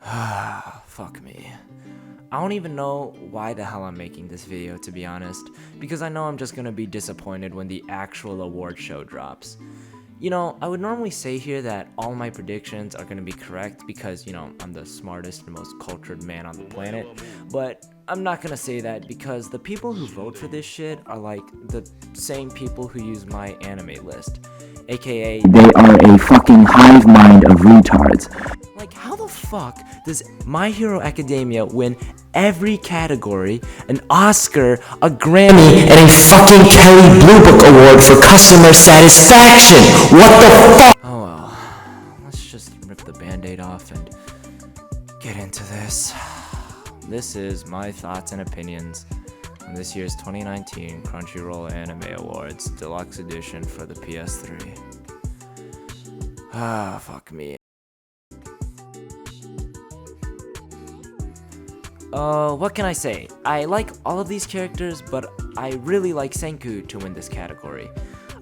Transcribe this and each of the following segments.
Fuck me. I don't even know why the hell I'm making this video, to be honest, because I know I'm just gonna be disappointed when the actual award show drops. You know, I would normally say here that all my predictions are gonna be correct because, you know, I'm the smartest and most cultured man on the planet, but I'm not gonna say that because the people who vote for this shit are like the same people who use my anime list, aka they are a fucking hive mind of retards. Like, how the fuck does My Hero Academia win every category, an Oscar, a Grammy, and a fucking Kelly Blue Book Award for customer satisfaction? What the fuck? Oh well, let's just rip the band-aid off and get into this. This is my thoughts and opinions on this year's 2019 Crunchyroll Anime Awards Deluxe Edition for the PS3. Fuck me. What can I say? I like all of these characters, but I really like Senku to win this category.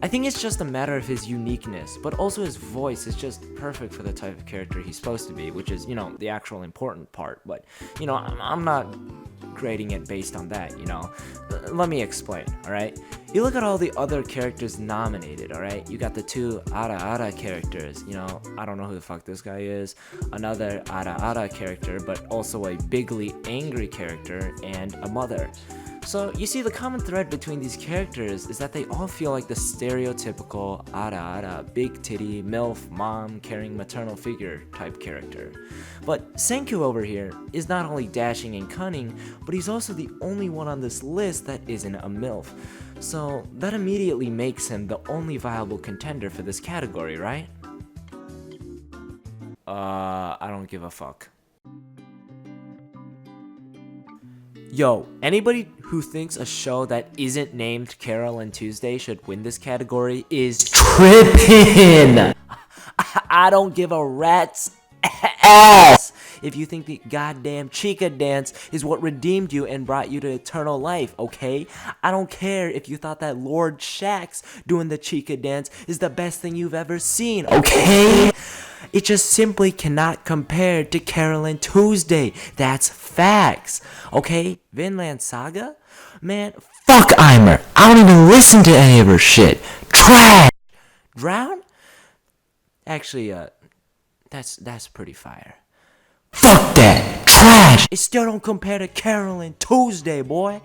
I think it's just a matter of his uniqueness, but also his voice is just perfect for the type of character he's supposed to be, which is, you know, the actual important part, but, you know, I'm not grading it based on that, you know. Let me explain, alright? You look at all the other characters nominated, alright? You got the two Ara characters, you know, I don't know who the fuck this guy is, another Ara character, but also a bigly angry character, and a mother. So, you see, the common thread between these characters is that they all feel like the stereotypical Ara, big titty, MILF, mom, carrying maternal figure type character. But Senku over here is not only dashing and cunning, but he's also the only one on this list that isn't a MILF. So, that immediately makes him the only viable contender for this category, right? I don't give a fuck. Yo, anybody who thinks a show that isn't named Carol and Tuesday should win this category is trippin'! I don't give a rat's ass if you think the goddamn Chica dance is what redeemed you and brought you to eternal life, okay? I don't care if you thought that Lord Shax doing the Chica dance is the best thing you've ever seen, okay? It just simply cannot compare to Carol and Tuesday. That's facts. Okay? Vinland Saga? Man, fuck Eimer. I don't even listen to any of her shit. Trash. Drown? Actually, that's pretty fire. Fuck that. Trash. It still don't compare to Carol and Tuesday, boy.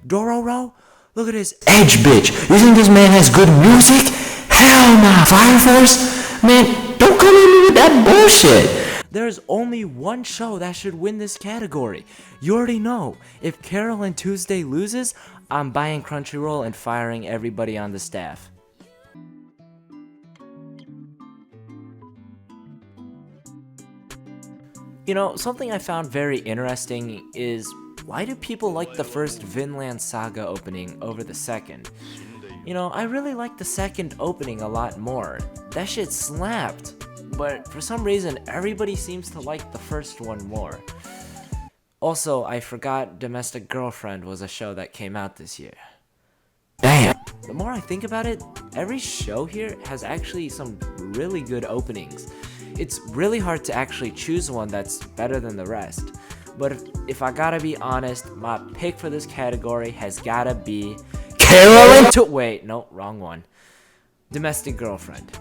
Dororo? Look at this edge bitch. You think this man has good music? Hell nah. Fire Force? Man, don't come in with that bullshit. There's only one show that should win this category. You already know. If Carol and Tuesday loses, I'm buying Crunchyroll and firing everybody on the staff. You know, something I found very interesting is why do people like the first Vinland Saga opening over the second? You know, I really like the second opening a lot more. That shit slapped. But for some reason, everybody seems to like the first one more. Also, I forgot Domestic Girlfriend was a show that came out this year. Damn! The more I think about it, every show here has actually some really good openings. It's really hard to actually choose one that's better than the rest. But if I gotta be honest, my pick for this category has gotta be Carol and wait, no, wrong one. Domestic Girlfriend.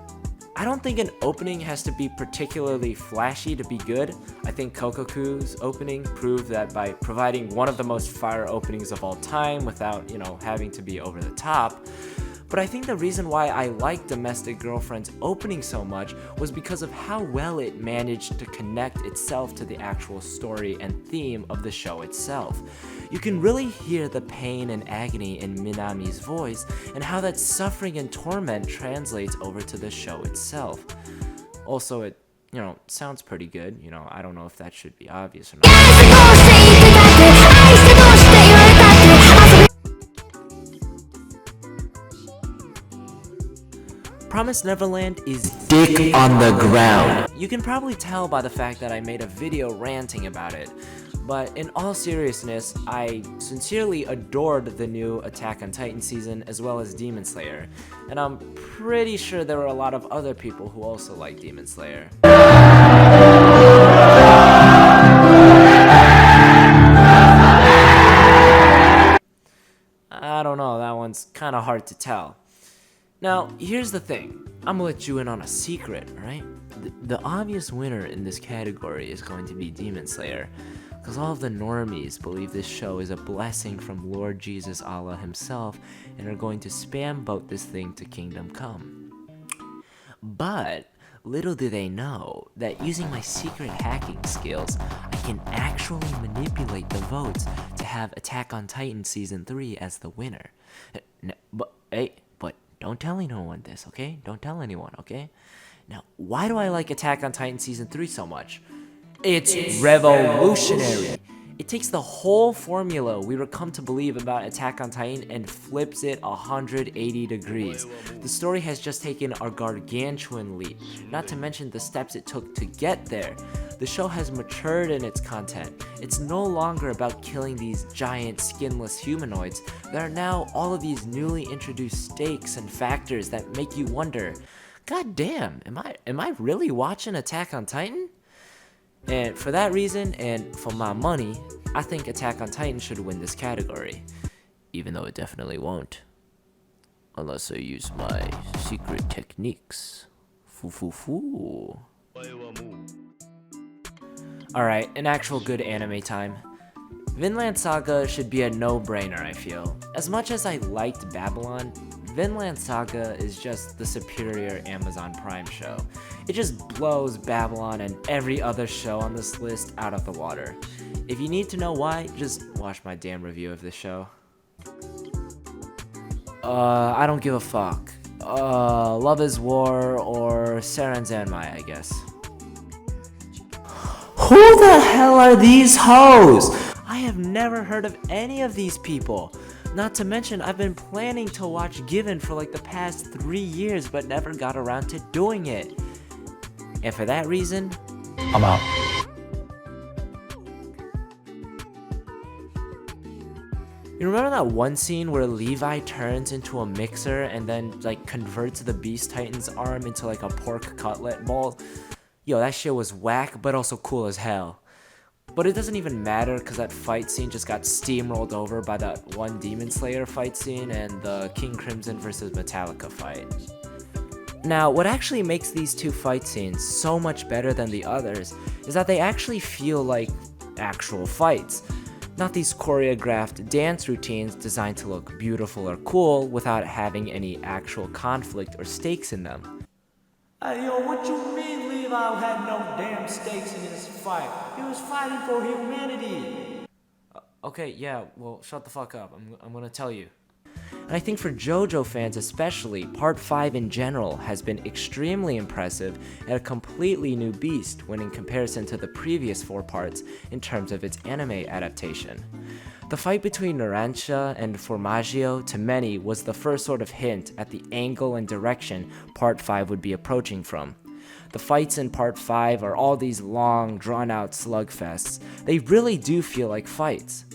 I don't think an opening has to be particularly flashy to be good. I think Kokoku's opening proved that by providing one of the most fire openings of all time without, you know, having to be over the top. But I think the reason why I like Domestic Girlfriend's opening so much was because of how well it managed to connect itself to the actual story and theme of the show itself. You can really hear the pain and agony in Minami's voice and how that suffering and torment translates over to the show itself. Also, it, you know, sounds pretty good. You know, I don't know if that should be obvious or not. Promised Neverland is dick on the ground. You can probably tell by the fact that I made a video ranting about it. But in all seriousness, I sincerely adored the new Attack on Titan season as well as Demon Slayer. And I'm pretty sure there were a lot of other people who also like Demon Slayer. kinda hard to tell. Now, here's the thing. I'm gonna let you in on a secret, alright? The obvious winner in this category is going to be Demon Slayer, because all of the normies believe this show is a blessing from Lord Jesus Allah himself and are going to spam vote this thing to Kingdom Come. But little do they know that using my secret hacking skills, I can actually manipulate the votes to have Attack on Titan Season 3 as the winner. But don't tell anyone this, okay? Don't tell anyone, okay? Now, why do I like Attack on Titan Season 3 so much? It's revolutionary. It takes the whole formula we were come to believe about Attack on Titan and flips it 180 degrees. The story has just taken a gargantuan leap, not to mention the steps it took to get there. The show has matured in its content. It's no longer about killing these giant skinless humanoids. There are now all of these newly introduced stakes and factors that make you wonder, God damn, am I really watching Attack on Titan? And for that reason, and for my money, I think Attack on Titan should win this category. Even though it definitely won't. Unless I use my secret techniques. Foo. Alright, an actual good anime time. Vinland Saga should be a no-brainer, I feel. As much as I liked Babylon, Vinland Saga is just the superior Amazon Prime show. It just blows Babylon and every other show on this list out of the water. If you need to know why, just watch my damn review of this show. I don't give a fuck. Love is War or Seren Zanmai, I guess. Who the hell are these hoes? I have never heard of any of these people. Not to mention, I've been planning to watch Given for like the past 3 years, but never got around to doing it. And for that reason, I'm out. You remember that one scene where Levi turns into a mixer and then like converts the Beast Titan's arm into like a pork cutlet ball? Yo, that shit was whack, but also cool as hell. But it doesn't even matter because that fight scene just got steamrolled over by that one Demon Slayer fight scene and the King Crimson vs. Metallica fight. Now, what actually makes these two fight scenes so much better than the others is that they actually feel like actual fights. Not these choreographed dance routines designed to look beautiful or cool without having any actual conflict or stakes in them. Hey, yo, what you mean Levi had no damn stakes in this fight? He was fighting for humanity. Okay, yeah, well, shut the fuck up. I'm gonna tell you. And I think for JoJo fans especially, Part 5 in general has been extremely impressive and a completely new beast when in comparison to the previous 4 parts in terms of its anime adaptation. The fight between Narancia and Formaggio to many was the first sort of hint at the angle and direction Part 5 would be approaching from. The fights in Part 5 are all these long, drawn-out slugfests. They really do feel like fights.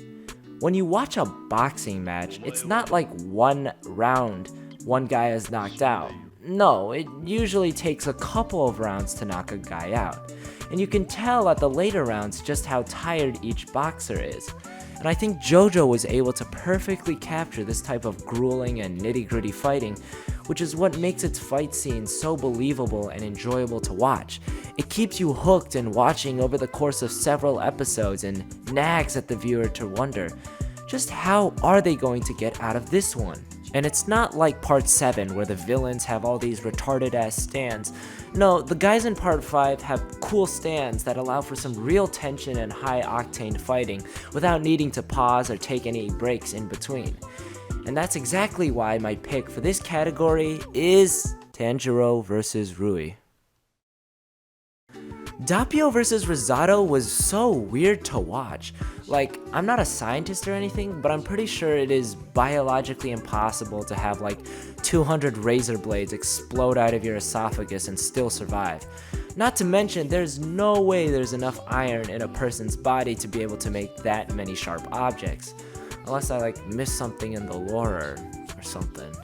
When you watch a boxing match, it's not like one round, one guy is knocked out. No, it usually takes a couple of rounds to knock a guy out. And you can tell at the later rounds just how tired each boxer is. And I think JoJo was able to perfectly capture this type of grueling and nitty-gritty fighting, which is what makes its fight scenes so believable and enjoyable to watch. It keeps you hooked and watching over the course of several episodes and nags at the viewer to wonder, just how are they going to get out of this one? And it's not like Part 7 where the villains have all these retarded ass stands. No, the guys in Part 5 have cool stands that allow for some real tension and high octane fighting without needing to pause or take any breaks in between. And that's exactly why my pick for this category is Tanjiro vs. Rui. Doppio vs. Rosado was so weird to watch. Like, I'm not a scientist or anything, but I'm pretty sure it is biologically impossible to have like 200 razor blades explode out of your esophagus and still survive. Not to mention, there's no way there's enough iron in a person's body to be able to make that many sharp objects. Unless I like missed something in the lore or something.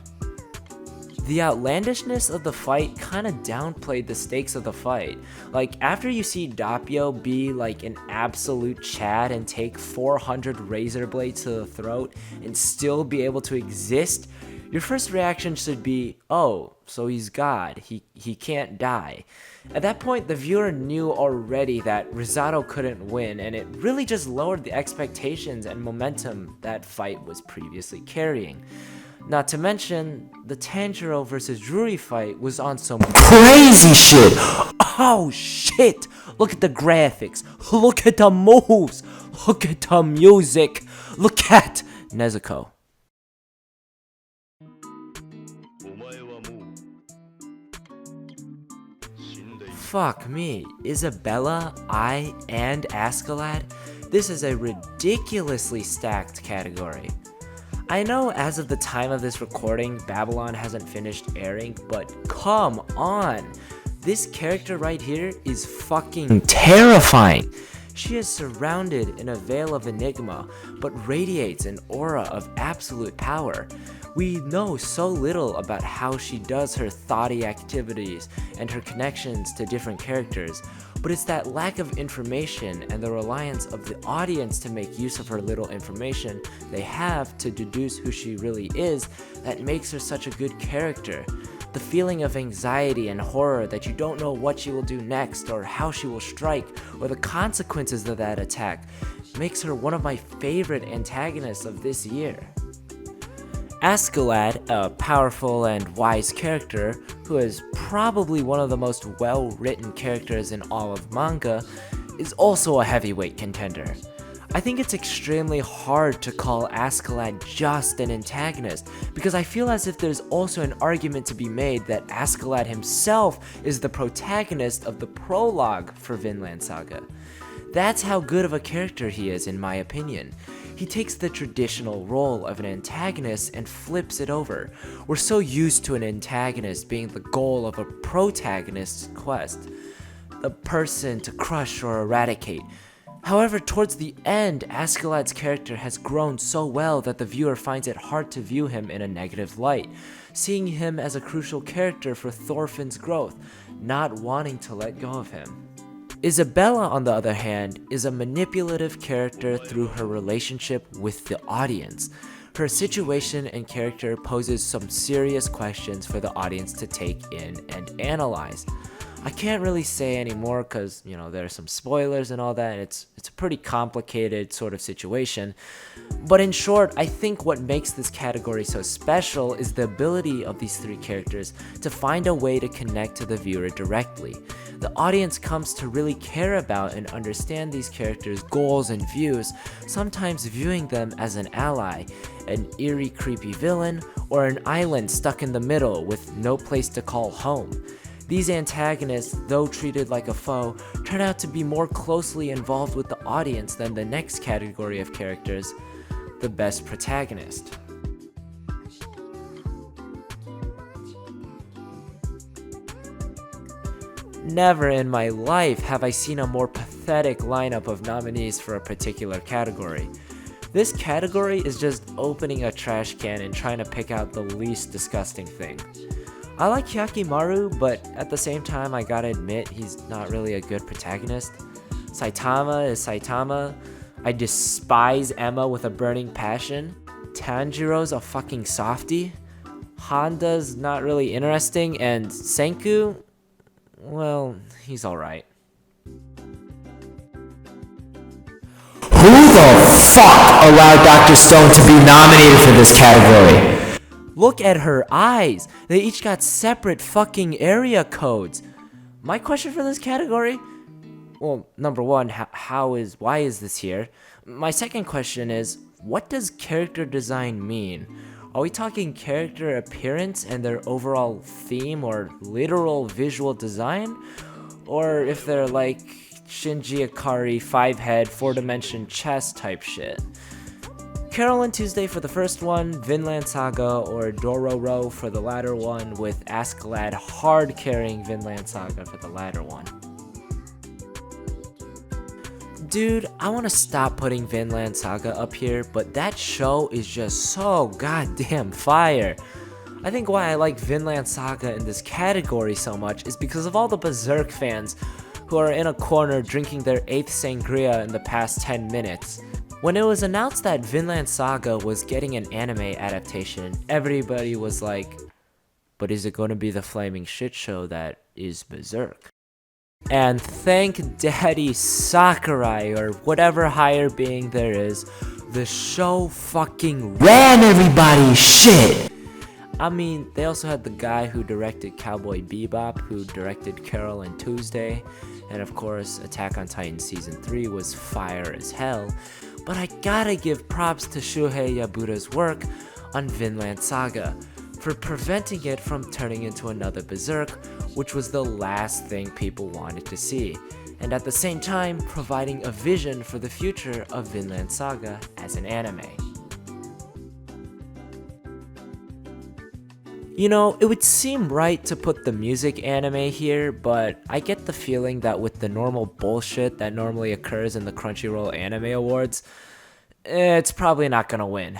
The outlandishness of the fight kinda downplayed the stakes of the fight. Like, after you see Doppio be like an absolute Chad and take 400 razor blades to the throat and still be able to exist, Your first reaction should be, oh, so he's God, he can't die. At that point, the viewer knew already that Risato couldn't win, and it really just lowered the expectations and momentum that fight was previously carrying. Not to mention, the Tanjiro versus Ruri fight was on some crazy shit! Oh shit! Look at the graphics, look at the moves, look at the music, look at Nezuko. Fuck me, Isabella, I, and Askeladd? This is a ridiculously stacked category. I know as of the time of this recording, Babylon hasn't finished airing, but come on! This character right here is fucking terrifying! She is surrounded in a veil of enigma, but radiates an aura of absolute power. We know so little about how she does her thoughty activities and her connections to different characters, but it's that lack of information and the reliance of the audience to make use of her little information they have to deduce who she really is that makes her such a good character. The feeling of anxiety and horror that you don't know what she will do next or how she will strike or the consequences of that attack makes her one of my favorite antagonists of this year. Askeladd, a powerful and wise character who is probably one of the most well-written characters in all of manga, is also a heavyweight contender. I think it's extremely hard to call Askeladd just an antagonist, because I feel as if there's also an argument to be made that Askeladd himself is the protagonist of the prologue for Vinland Saga. That's how good of a character he is, in my opinion. He takes the traditional role of an antagonist and flips it over. We're so used to an antagonist being the goal of a protagonist's quest, the person to crush or eradicate. However, towards the end, Askeladd's character has grown so well that the viewer finds it hard to view him in a negative light, seeing him as a crucial character for Thorfinn's growth, not wanting to let go of him. Isabella, on the other hand, is a manipulative character through her relationship with the audience. Her situation and character poses some serious questions for the audience to take in and analyze. I can't really say anymore because, there are some spoilers and all that, and it's a pretty complicated sort of situation. But in short, I think what makes this category so special is the ability of these three characters to find a way to connect to the viewer directly. The audience comes to really care about and understand these characters' goals and views, sometimes viewing them as an ally, an eerie, creepy villain, or an island stuck in the middle with no place to call home. These antagonists, though treated like a foe, turn out to be more closely involved with the audience than the next category of characters, the best protagonist. Never in my life have I seen a more pathetic lineup of nominees for a particular category. This category is just opening a trash can and trying to pick out the least disgusting thing. I like Hyakimaru, but at the same time I gotta admit he's not really a good protagonist. Saitama is Saitama. I despise Emma with a burning passion. Tanjiro's a fucking softie. Honda's not really interesting, and Senku, well, he's alright. Who the fuck allowed Dr. Stone to be nominated for this category? Look at her eyes. They each got separate fucking area codes. My question for this category? Well, number one, why is this here? My second question is, what does character design mean? Are we talking character appearance and their overall theme or literal visual design? Or if they're like Shinji Ikari 5-head 4-dimension chess type shit? Carol and Tuesday for the first one, Vinland Saga or Dororo for the latter one, with Askeladd hard carrying Vinland Saga for the latter one. Dude, I want to stop putting Vinland Saga up here, but that show is just so goddamn fire. I think why I like Vinland Saga in this category so much is because of all the Berserk fans who are in a corner drinking their 8th sangria in the past 10 minutes. When it was announced that Vinland Saga was getting an anime adaptation, everybody was like, but is it going to be the flaming shit show that is Berserk? And thank Daddy Sakurai, or whatever higher being there is, the show fucking ran everybody's shit! I mean, they also had the guy who directed Cowboy Bebop, who directed Carol and Tuesday, and of course, Attack on Titan Season 3 was fire as hell, but I gotta give props to Shuhei Yabuda's work on Vinland Saga for preventing it from turning into another Berserk, which was the last thing people wanted to see, and at the same time providing a vision for the future of Vinland Saga as an anime. You know, it would seem right to put the music anime here, but I get the feeling that with the normal bullshit that normally occurs in the Crunchyroll Anime Awards, it's probably not gonna win.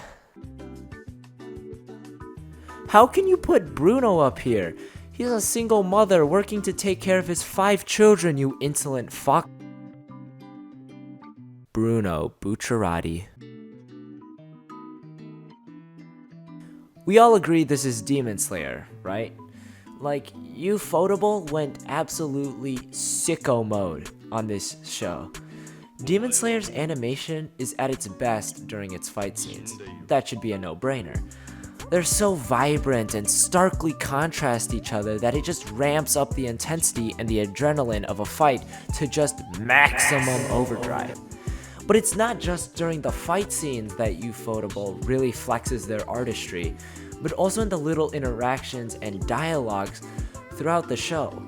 How can you put Bruno up here? He's a single mother working to take care of his 5 children, you insolent fuck. Bruno Bucciarati. We all agree this is Demon Slayer, right? Like, Ufotable went absolutely sicko mode on this show. Demon Slayer's animation is at its best during its fight scenes. That should be a no-brainer. They're so vibrant and starkly contrast each other that it just ramps up the intensity and the adrenaline of a fight to just maximum overdrive. But it's not just during the fight scenes that Ufotable really flexes their artistry, but also in the little interactions and dialogues throughout the show.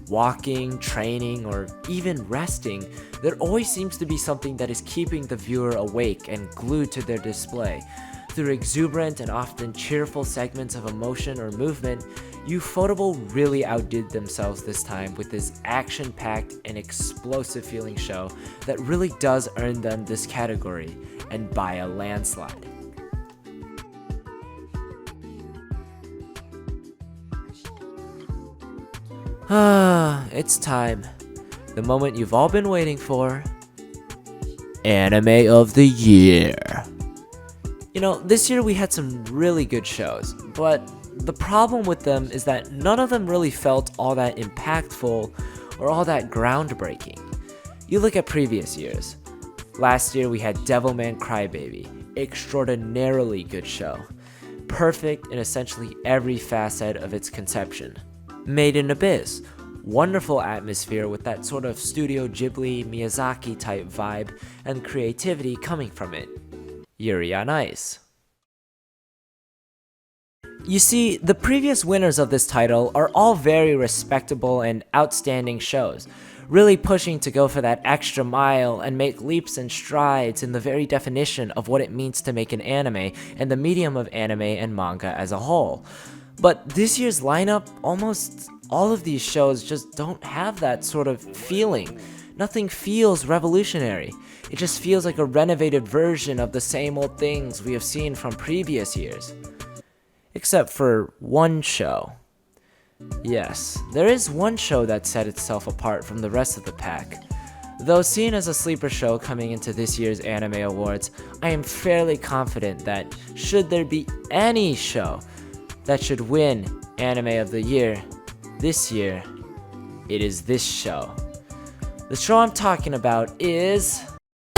Walking, training, or even resting, there always seems to be something that is keeping the viewer awake and glued to their display. Through exuberant and often cheerful segments of emotion or movement, Ufotable really outdid themselves this time with this action-packed and explosive feeling show that really does earn them this category, and by a landslide. It's time. The moment you've all been waiting for. Anime of the Year. You know, this year we had some really good shows, but the problem with them is that none of them really felt all that impactful or all that groundbreaking. You look at previous years. Last year we had Devilman Crybaby, extraordinarily good show. Perfect in essentially every facet of its conception. Made in Abyss, wonderful atmosphere with that sort of Studio Ghibli, Miyazaki type vibe and creativity coming from it. Yuri on Ice. You see, the previous winners of this title are all very respectable and outstanding shows, really pushing to go for that extra mile and make leaps and strides in the very definition of what it means to make an anime and the medium of anime and manga as a whole. But this year's lineup, almost all of these shows just don't have that sort of feeling. Nothing feels revolutionary. It just feels like a renovated version of the same old things we have seen from previous years. Except for one show. Yes, there is one show that set itself apart from the rest of the pack. Though seen as a sleeper show coming into this year's Anime Awards, I am fairly confident that should there be any show that should win Anime of the Year this year, it is this show. The show I'm talking about is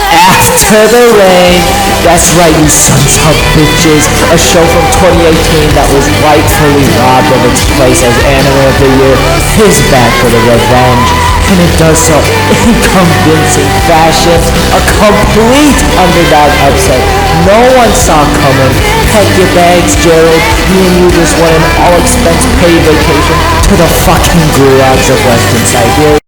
After the Rain. That's right, you sons of bitches. A show from 2018 that was rightfully robbed of its place as Anime of the Year is back for the revenge, and it does so in convincing fashion. A complete underdog upset no one saw coming. Pack your bags, Gerald. Me and you just went an all-expense paid vacation to the fucking gulags of Western Siberia.